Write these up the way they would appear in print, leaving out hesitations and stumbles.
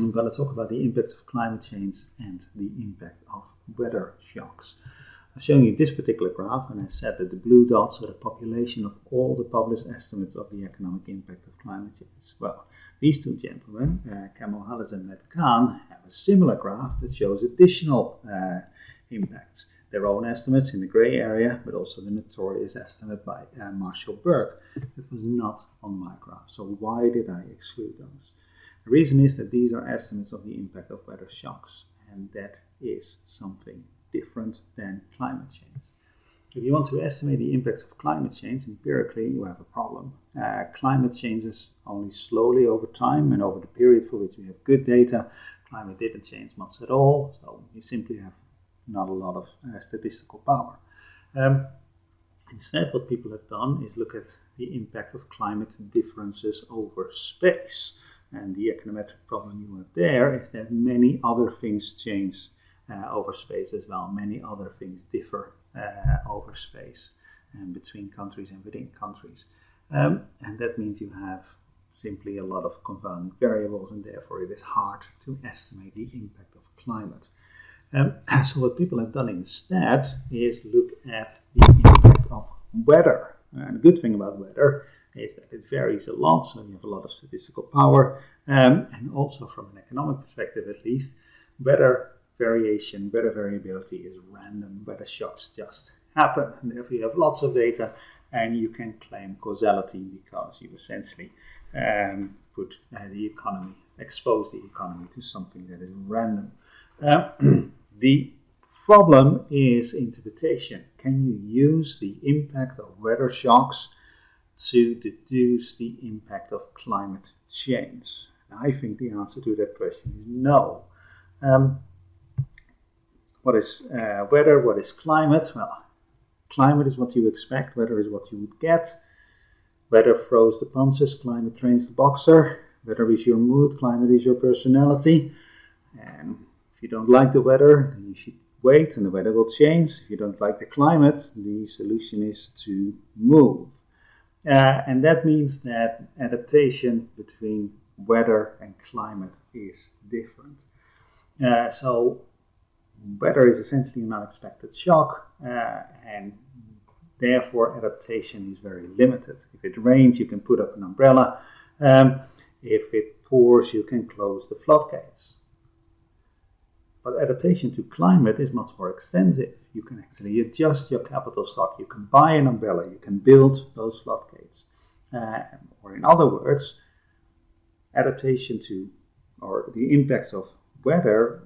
I'm going to talk about the impact of climate change and the impact of weather shocks. I'm showing you this particular graph, and I said that the blue dots are the population of all the published estimates of the economic impact of climate change. Well, these two gentlemen, Kamal Hallis and Matt Kahn, have a similar graph that shows additional impacts. Their own estimates in the grey area, but also the notorious estimate by Marshall Burke. That was not on my graph. So why did I exclude those? The reason is that these are estimates of the impact of weather shocks, and that is something different than climate change. If you want to estimate the impact of climate change empirically, you have a problem. Climate changes only slowly over time, and over the period for which we have good data, climate didn't change much at all, so you simply have not a lot of statistical power. Instead, what people have done is look at the impact of climate differences over space. And the econometric problem you have there is that many other things change over space as well. Many other things differ over space and between countries and within countries. And that means you have simply a lot of confounding variables, and therefore it is hard to estimate the impact of climate. So what people have done instead is look at the impact of weather. And the good thing about weather is that it varies a lot, so you have a lot of statistical power, and also from an economic perspective at least, weather variation, weather variability is random. Weather shocks just happen, and therefore you have lots of data, and you can claim causality because you essentially expose the economy to something that is random. The problem is interpretation. Can you use the impact of weather shocks to deduce the impact of climate change? I think the answer to that question is no. What is weather? What is climate? Well, climate is what you expect, weather is what you would get. Weather throws the punches, climate trains the boxer. Weather is your mood, climate is your personality. And if you don't like the weather, then you should wait and the weather will change. If you don't like the climate, the solution is to move. And that means that adaptation between weather and climate is different. So weather is essentially an unexpected shock, and therefore adaptation is very limited. If it rains, you can put up an umbrella. If it pours, you can close the floodgates. But adaptation to climate is much more extensive. You can actually adjust your capital stock. You can buy an umbrella. You can build those floodgates. Or in other words, adaptation to, or the impacts of weather,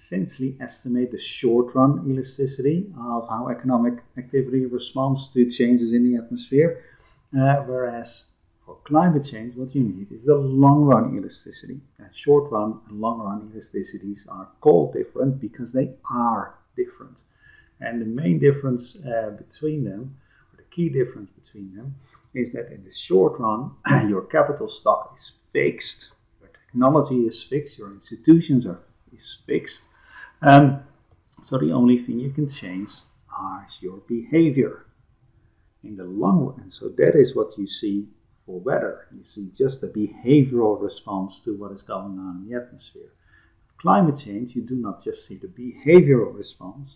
essentially estimate the short-run elasticity of how economic activity responds to changes in the atmosphere, whereas for climate change, what you need is the long-run elasticity. And short-run and long-run elasticities are called different because they are different. And the main difference between them, or the key difference between them, is that in the short run, your capital stock is fixed, your technology is fixed, your institutions is fixed. So the only thing you can change is your behavior in the long run. So that is what you see for weather. You see just a behavioral response to what is going on in the atmosphere. Climate change, you do not just see the behavioral response,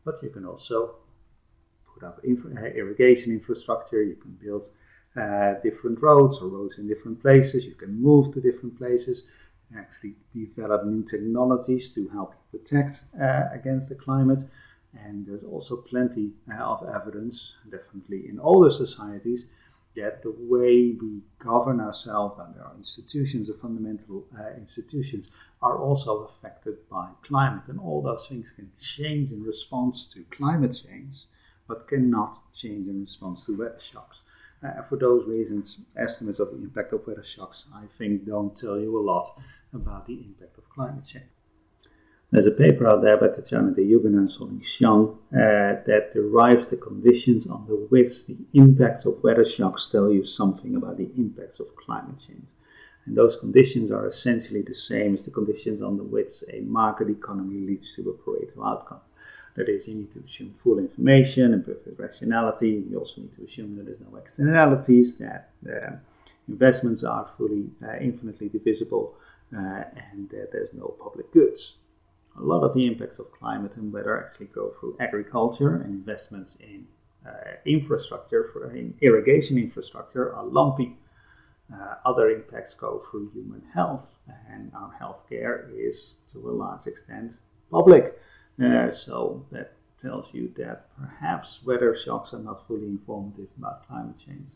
but you can also put up irrigation infrastructure, you can build different roads or roads in different places, you can move to different places, and actually develop new technologies to help protect against the climate. And there's also plenty of evidence, definitely in older societies, that the way we govern ourselves and our institutions, the fundamental institutions, are also affected by climate. And all those things can change in response to climate change, but cannot change in response to weather shocks. For those reasons, estimates of the impact of weather shocks, I think, don't tell you a lot about the impact of climate change. There's a paper out there by Tatjana de Jubin and Sonny Xiang that derives the conditions under which the impacts of weather shocks tell you something about the impacts of climate change. And those conditions are essentially the same as the conditions under which a market economy leads to a Pareto outcome. That is, you need to assume full information and perfect rationality. You also need to assume that there's no externalities, that investments are fully, infinitely divisible, and that there's no public goods. A lot of the impacts of climate and weather actually go through agriculture, and investments in infrastructure, in irrigation infrastructure, are lumpy. Other impacts go through human health, and our healthcare is to a large extent public. So that tells you that perhaps weather shocks are not fully informative about climate change.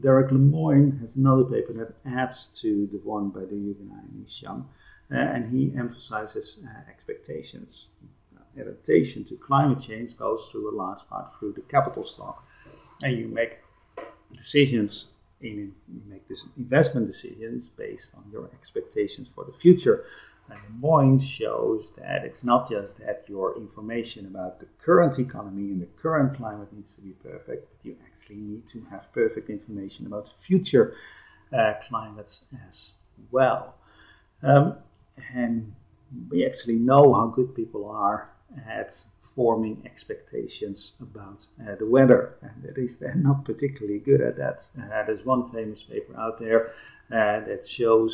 Derek Lemoine has another paper that adds to the one by the Hugenay and Isham, and he emphasizes expectations. Adaptation to climate change goes through a large part through the capital stock, and you make decisions. You make this investment decisions based on your expectations for the future. And Lemoine shows that it's not just that your information about the current economy and the current climate needs to be perfect, but you actually need to have perfect information about future climates as well. And we actually know how good people are at forming expectations about the weather, and at least they're not particularly good at that. There's one famous paper out there that shows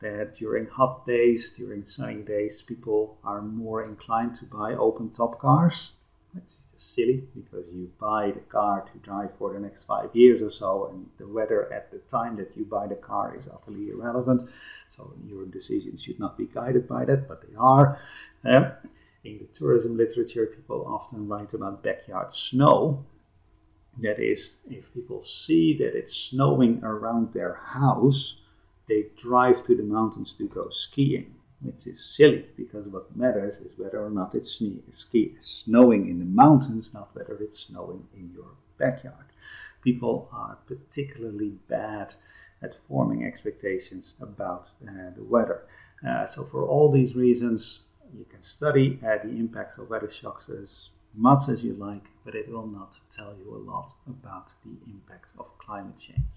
that during hot days, during sunny days, people are more inclined to buy open-top cars. That's just silly, because you buy the car to drive for the next 5 years or so, and the weather at the time that you buy the car is utterly irrelevant. So your decisions should not be guided by that, but they are. In the tourism literature, people often write about backyard snow. That is, if people see that it's snowing around their house, they drive to the mountains to go skiing, which is silly, because what matters is whether or not it's snowing in the mountains, not whether it's snowing in your backyard. People are particularly bad at forming expectations about the weather. So for all these reasons, you can study the impacts of weather shocks as much as you like, but it will not tell you a lot about the impacts of climate change.